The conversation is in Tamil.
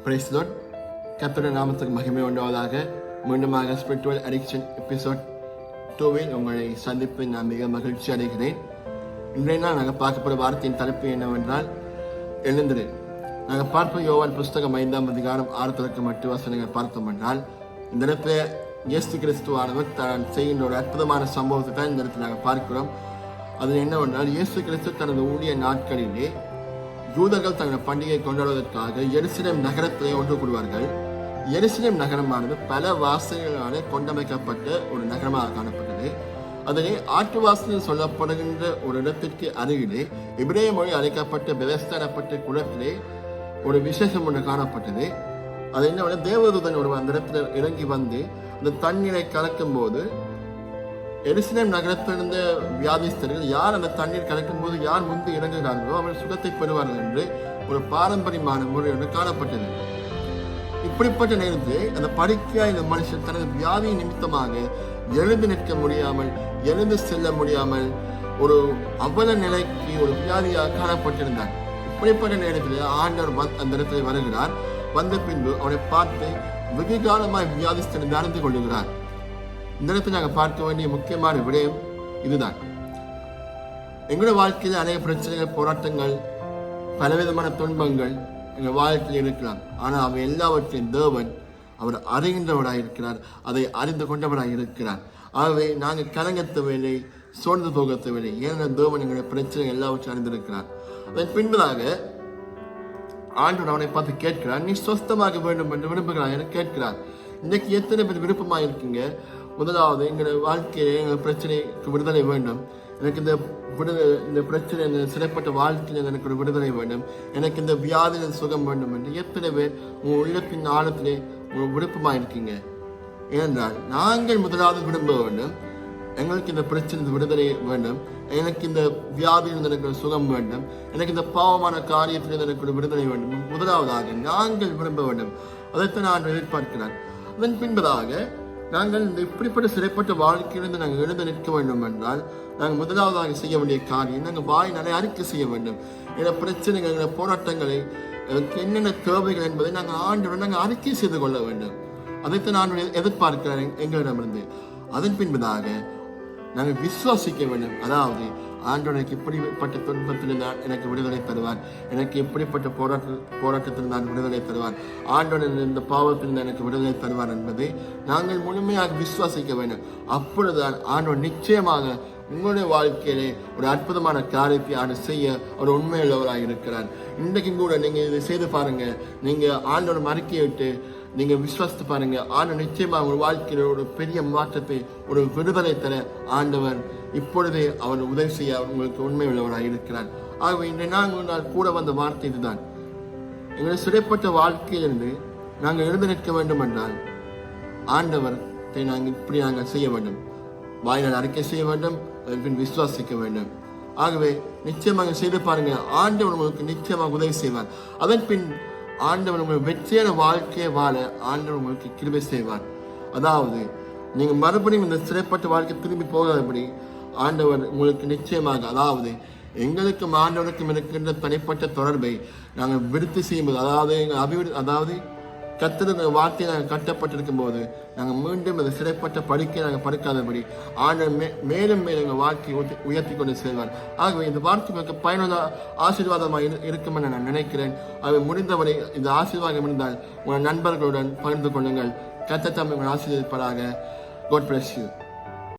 Praise the Lord. கர்த்தருடைய நாமத்துக்கு மகிமை உண்டாவதாக. மீண்டுமாக ஸ்பிரிச்சுவல் அடிக்ஷன் எபிசோட் 2 உங்களை சந்திப்பு நான் மிக மகிழ்ச்சி அடைகிறேன். இன்றைய நாள் நாங்கள் பார்க்கப்படும் வார்த்தையின் தலைப்பு என்னவென்றால் எழுந்திரு. நாங்கள் பார்ப்போம் யோவான் புஸ்தகம் 5ஆம் அதிகாரம் 6 வசனங்கள் பார்த்தோம் என்றால், இந்த இடத்துல இயேசு கிறிஸ்துவானவர் தான் செய்கின்ற ஒரு அற்புதமான சம்பவத்தை தான் இந்த இடத்துல நாங்கள் பார்க்கிறோம். அது என்னவென்றால், இயேசு கிறிஸ்து தனது ஊழிய நாட்களிலே யூதர்கள் தங்கள் பண்டிகையை கொண்டாடுவதற்காக எருசலேம் நகரத்திலே ஒன்று கூடுவார்கள். எருசலேம் நகரமானது பல வாசல்களால் கொண்டமைக்கப்பட்ட ஒரு நகரமாக காணப்பட்டது. அதிலே ஆற்று வாசல் சொல்லப்படுகின்ற ஒரு இடத்திற்கு அருகிலே எபிரேய மொழி அழைக்கப்பட்ட பெதஸ்தானப்பட்ட குளத்திலே ஒரு விசேஷம் ஒன்று காணப்பட்டது. அது என்ன, தேவதூதன் ஒரு அந்த இடத்துல இறங்கி வந்து அந்த தண்ணீரை கலக்கும் போது எருசலேம் நகரத்திலிருந்த வியாதிஸ்தர்கள் யார் அந்த தண்ணீர் கலக்கும் போது யார் முன்பு இறங்குகிறார்களோ அவர் சுகத்தை பெறுவார்கள் என்று ஒரு பாரம்பரியமான முறை ஒன்று காணப்பட்டது. இப்படிப்பட்ட நேரத்தில் அந்த படுக்கையா இந்த மனுஷன் தனது வியாதியின் நிமித்தமாக எழுந்து நிற்க முடியாமல், எழுந்து செல்ல முடியாமல் ஒரு அவல நிலைக்கு ஒரு வியாதியாக காணப்பட்டிருந்தார். இப்படிப்பட்ட நேரத்தில் ஆண்டவர் அந்த இடத்துல வருகிறார். வந்த பின்பு அவனை பார்த்து வெகு காலமாய் வியாதிஸ்தன் நடந்து கொள்ளுகிறார். இந்த இடத்துல நாங்கள் பார்க்க வேண்டிய முக்கியமான விடயம் இதுதான். எங்களுடைய வாழ்க்கையில் அநேக பிரச்சனைகள், போராட்டங்கள், பலவிதமான துன்பங்கள் எங்கள் வாழ்க்கையில் இருக்கலாம். ஆனால் அவை எல்லாவற்றையும் தேவன் அவர் அறிகின்றவராக இருக்கிறார், அதை அறிந்து கொண்டவராக இருக்கிறார். ஆகவே நாங்கள் கலங்கத்தவில்லை, சோர்ந்து போகத்தவில்லை. ஏனென்றால் தேவன் எங்களுடைய பிரச்சனைகள் எல்லாவற்றையும் அறிந்திருக்கிறார். அதன் பின்பதாக ஆண்டவர் அவனை பார்த்து கேட்கிறார், நீ சொஸ்தமாக வேண்டும் என்று விரும்புகிறார் என கேட்கிறார். இன்னைக்கு எத்தனை பேர் விருப்பமாக இருக்கீங்க? முதலாவது, எங்களுடைய வாழ்க்கையில எங்கள் பிரச்சனைக்கு விடுதலை வேண்டும், எனக்கு இந்த பிரச்சனை, இந்த சிறைப்பட்ட வாழ்க்கையில் எனக்கு ஒரு விடுதலை வேண்டும், எனக்கு இந்த வியாதியில் சுகம் வேண்டும் என்று எத்தனை பேர் உங்கள் உள்ளத்தின் ஆழத்திலே உங்கள் விருப்பமாக இருக்கீங்க? ஏனென்றால் நாங்கள் முதலாவது விரும்ப வேண்டும், எங்களுக்கு இந்த பிரச்சனை விடுதலை வேண்டும், எனக்கு இந்த வியாதியில் எனக்கு ஒரு சுகம் வேண்டும், எனக்கு இந்த பாவமான காரியத்தில் எனக்கு ஒரு விடுதலை வேண்டும். முதலாவதாக நாங்கள் விரும்ப வேண்டும். அதைத்தான் நான் எதிர்பார்க்கிறேன். அதன் பின்பதாக நாங்கள் இந்த இப்படிப்பட்ட சிறைப்பட்ட வாழ்க்கையிலிருந்து நாங்கள் எழுந்து நிற்க வேண்டும் என்றால் நாங்கள் முதலாவதாக செய்ய வேண்டிய காரியம், நாங்கள் வாயினாலே அறிக்கை செய்ய வேண்டும். எங்கள் பிரச்சனைகள், எங்கள் போராட்டங்களை, என்னென்ன தேவைகள் என்பதை நாங்கள் ஆண்டவரை நாங்கள் அறிக்கை செய்து கொள்ள வேண்டும். அதைத்தான் நான் எதிர்பார்க்கிறேன் எங்களிடமிருந்து. அதன் பின்பதாக நாங்கள் விசுவாசிக்க வேண்டும். அதாவது ஆண்டவர் எனக்கு இப்படிப்பட்ட துன்பத்தில் எனக்கு விடுதலை தருவார், எனக்கு எப்படிப்பட்ட போராட்டத்தில் நான் விடுதலை தருவார், ஆண்டவர் இந்த பாவத்தில் எனக்கு விடுதலை தருவார் என்பதை நாங்கள் முழுமையாக விசுவாசிக்க வேண்டும். அப்பொழுதுதான் ஆண்டவர் நிச்சயமாக உங்களுடைய வாழ்க்கையிலே ஒரு அற்புதமான காரியத்தை ஆண்டு செய்ய ஒரு உண்மையுள்ளவராக இருக்கிறார். இன்றைக்கும் கூட நீங்கள் இதை செய்து பாருங்க. நீங்கள் ஆண்டவர் அறிக்கையிட்டு நீங்க விசுவாசித்து பாருங்க. ஆண்டவர் நிச்சயமாக ஒரு வாழ்க்கையில ஒரு பெரிய மாற்றத்தை, ஒரு விடுதலை தர ஆண்டவர் இப்பொழுதே அவர் உதவி செய்ய உங்களுக்கு உண்மை உள்ளவராக இருக்கிறார். ஆகவே இன்றைய நாங்கள் கூட வந்த வார்த்தை இதுதான். எங்களை சிறைப்பட்ட வாழ்க்கையிலிருந்து நாங்கள் எழுந்து நிற்க வேண்டும் என்றால் ஆண்டவரை நாங்கள் இப்படி நாங்கள் செய்ய வேண்டும். வாயினால் அறிக்கை செய்ய வேண்டும், அதன் பின் விசுவாசிக்க வேண்டும். ஆகவே நிச்சயமாக செய்து பாருங்க. ஆண்டவர் உங்களுக்கு நிச்சயமாக உதவி செய்வார். அதன் பின் ஆண்டவர் உங்களுக்கு வெற்றியான வாழ்க்கையை வாழ ஆண்டவர் உங்களுக்கு கிருபை செய்வார். அதாவது நீங்க மறுபடியும் இந்த சிறைப்பட்ட வாழ்க்கை திரும்பி போகாதபடி ஆண்டவர் உங்களுக்கு நிச்சயமாக, அதாவது எங்களுக்கும் ஆண்டவருக்கும் இருக்கின்ற தனிப்பட்ட தொடர்பை நாங்கள் விருத்தி செய்யும்போது, அதாவது எங்கள் அதாவது கத்திர வார்த்தையை நாங்கள் கட்டப்பட்டிருக்கும் போது நாங்கள் மீண்டும் இந்த சிறைப்பட்ட படிக்கை நாங்கள் படுக்காதபடி ஆண்டவர் மேலும் மேலும் எங்கள் வாழ்க்கையை உயர்த்தி கொண்டு செல்வார். ஆகவே இந்த வார்த்தை எனக்கு பயனுள்ள ஆசீர்வாதமாக இருக்கும் என நான் நினைக்கிறேன். அவை முடிந்தவரை இந்த ஆசீர்வாதம் இருந்தால் உங்கள் நண்பர்களுடன் பகிர்ந்து கொள்ளுங்கள். கர்த்தர் தாமே உங்கள் ஆசீர்வதிப்பாராக. God bless you.